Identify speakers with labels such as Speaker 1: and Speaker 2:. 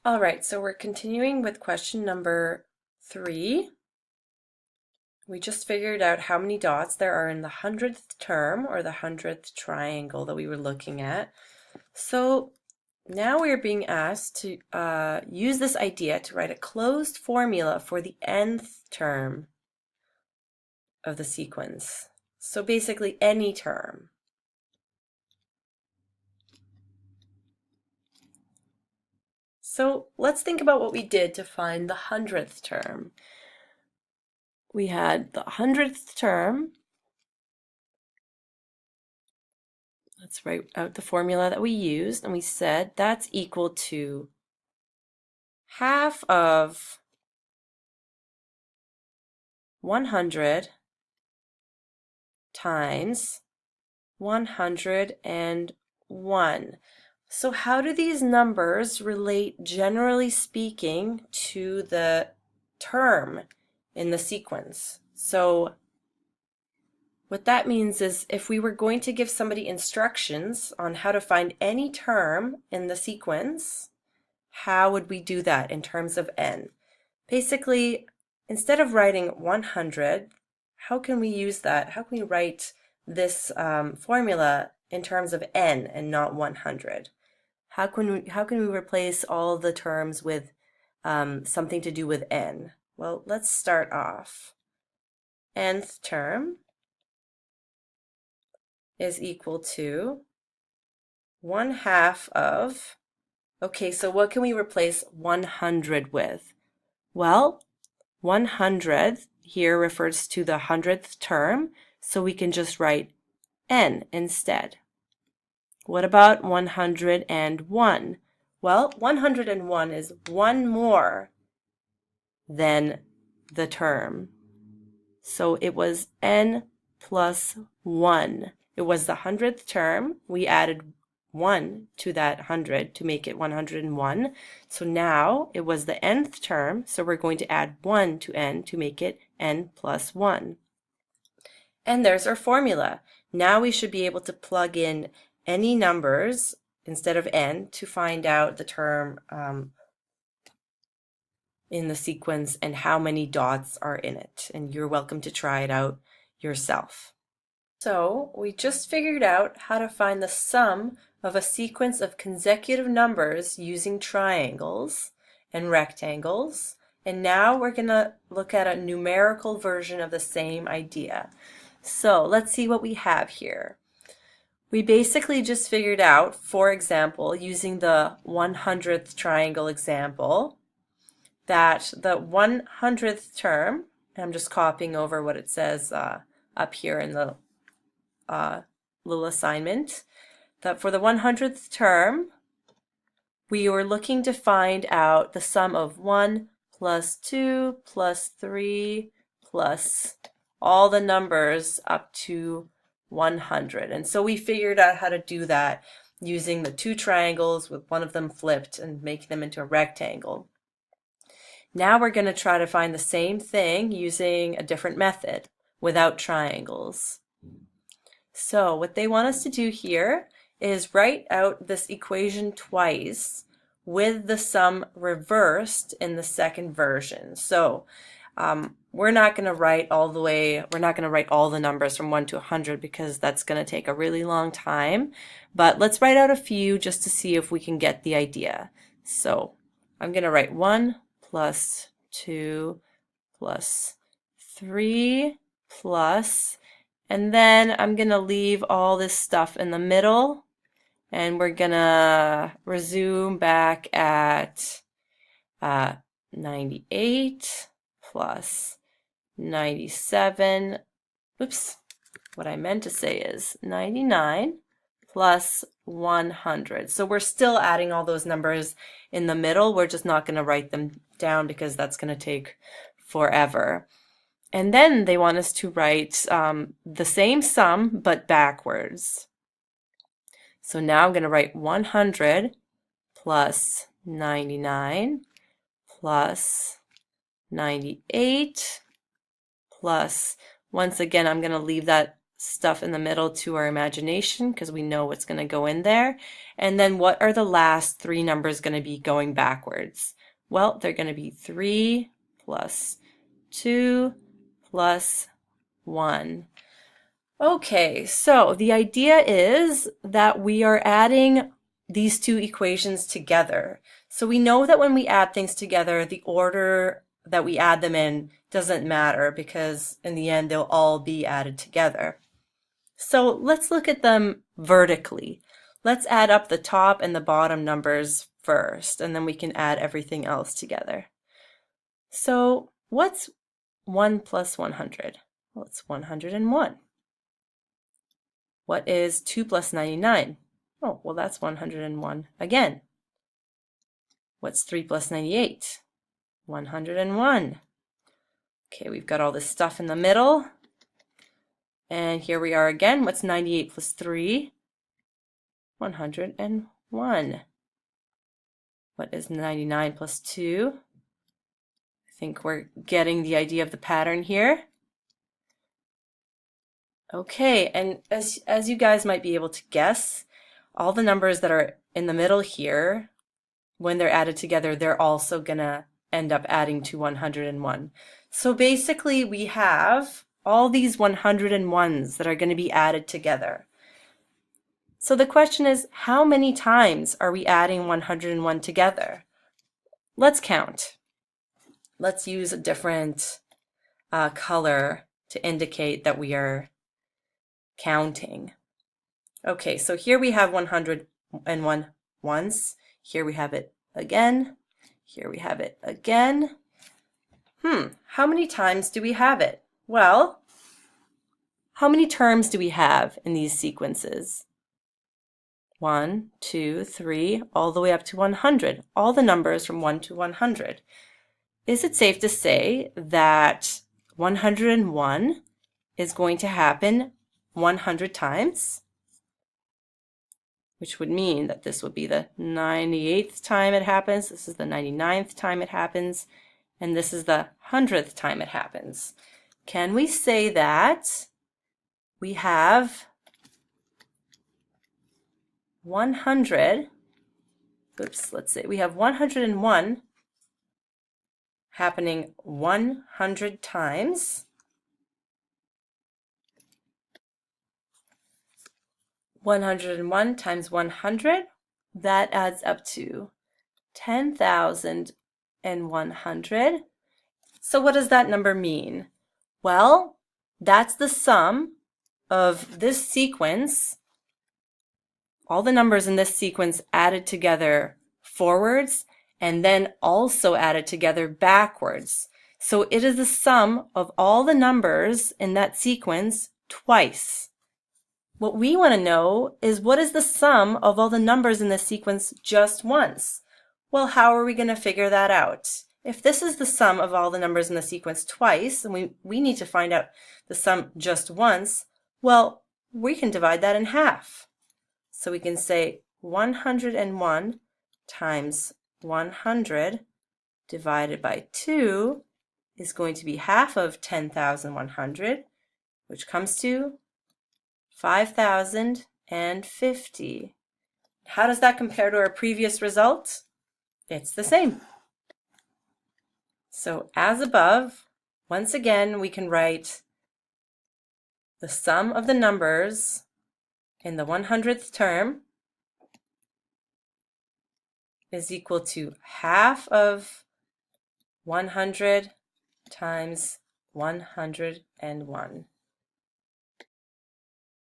Speaker 1: All right, so we're continuing with question number 3. We just figured out how many dots there are in the 100th term, or the 100th triangle that we were looking at. So now we are being asked to use this idea to write a closed formula for the nth term of the sequence. So basically any term. So let's think about what we did to find the 100th term. We had the 100th term. Let's write out the formula that we used, and we said that's equal to half of 100 times 101. So how do these numbers relate, generally speaking, to the term in the sequence? So what that means is if we were going to give somebody instructions on how to find any term in the sequence, how would we do that in terms of n? Basically, instead of writing 100, how can we use that? How can we write this formula in terms of n and not 100? How can we replace all the terms with something to do with n? Well, let's start off. Nth term is equal to 1/2 of, okay, so what can we replace 100 with? Well, 100 here refers to the 100th term, so we can just write n instead. What about 101? Well, 101 is one more than the term. So it was n plus 1. It was the 100th term. We added 1 to that 100 to make it 101. So now it was the nth term, so we're going to add 1 to n to make it n plus 1. And there's our formula. Now we should be able to plug in any numbers instead of n to find out the term in the sequence and how many dots are in it. And you're welcome to try it out yourself. So we just figured out how to find the sum of a sequence of consecutive numbers using triangles and rectangles. And now we're going to look at a numerical version of the same idea. So let's see what we have here. We basically just figured out, for example, using the 100th triangle example, that the 100th term, I'm just copying over what it says up here in the little assignment, that for the 100th term, we were looking to find out the sum of 1 plus 2 plus 3 plus all the numbers up to 100. And so we figured out how to do that using the two triangles with one of them flipped and making them into a rectangle. Now we're going to try to find the same thing using a different method without triangles. So what they want us to do here is write out this equation twice with the sum reversed in the second version. So we're not going to write all the numbers from 1 to 100 because that's going to take a really long time. But let's write out a few just to see if we can get the idea. So I'm going to write 1 plus 2 plus 3 plus, and then I'm going to leave all this stuff in the middle, and we're going to resume back at 98 plus 97. Oops, what I meant to say is 99 plus 100. So we're still adding all those numbers in the middle. We're just not going to write them down because that's going to take forever. And then they want us to write the same sum but backwards. So now I'm going to write 100 plus 99 plus 98 plus, once again, I'm going to leave that stuff in the middle to our imagination because we know what's going to go in there. And then what are the last three numbers going to be going backwards? Well, they're going to be 3 plus 2 plus 1. Okay, so the idea is that we are adding these two equations together. So we know that when we add things together, the order that we add them in doesn't matter because in the end they'll all be added together. So let's look at them vertically. Let's add up the top and the bottom numbers first, and then we can add everything else together. So what's 1 plus 100? Well, it's 101. What is 2 plus 99? Oh, well, that's 101 again. What's 3 plus 98? 101. Okay, we've got all this stuff in the middle. And here we are again. What's 98 plus 3? 101. What is 99 plus 2? I think we're getting the idea of the pattern here. Okay, and as you guys might be able to guess, all the numbers that are in the middle here, when they're added together, they're also gonna end up adding to 101. So basically we have all these 101s that are going to be added together. So the question is, how many times are we adding 101 together? Let's count. Let's use a different color to indicate that we are counting. Okay, so here we have 101 once. Here we have it again. Here we have it again. How many times do we have it? Well, how many terms do we have in these sequences? 1, 2, 3, all the way up to 100. All the numbers from 1 to 100. Is it safe to say that 101 is going to happen 100 times? Which would mean that this would be the 98th time it happens, this is the 99th time it happens, and this is the 100th time it happens. Can we say that we have 100, let's say we have 101 happening 100 times. 101 times 100, that adds up to 10,100. So what does that number mean? Well, that's the sum of this sequence, all the numbers in this sequence added together forwards and then also added together backwards. So it is the sum of all the numbers in that sequence twice. What we want to know is what is the sum of all the numbers in this sequence just once? Well, how are we going to figure that out? If this is the sum of all the numbers in the sequence twice, and we need to find out the sum just once, well, we can divide that in half. So we can say 101 times 100 divided by 2 is going to be half of 10,100, which comes to 5,050. How does that compare to our previous result? It's the same. So as above, once again, we can write the sum of the numbers in the 100th term is equal to half of 100 times 101.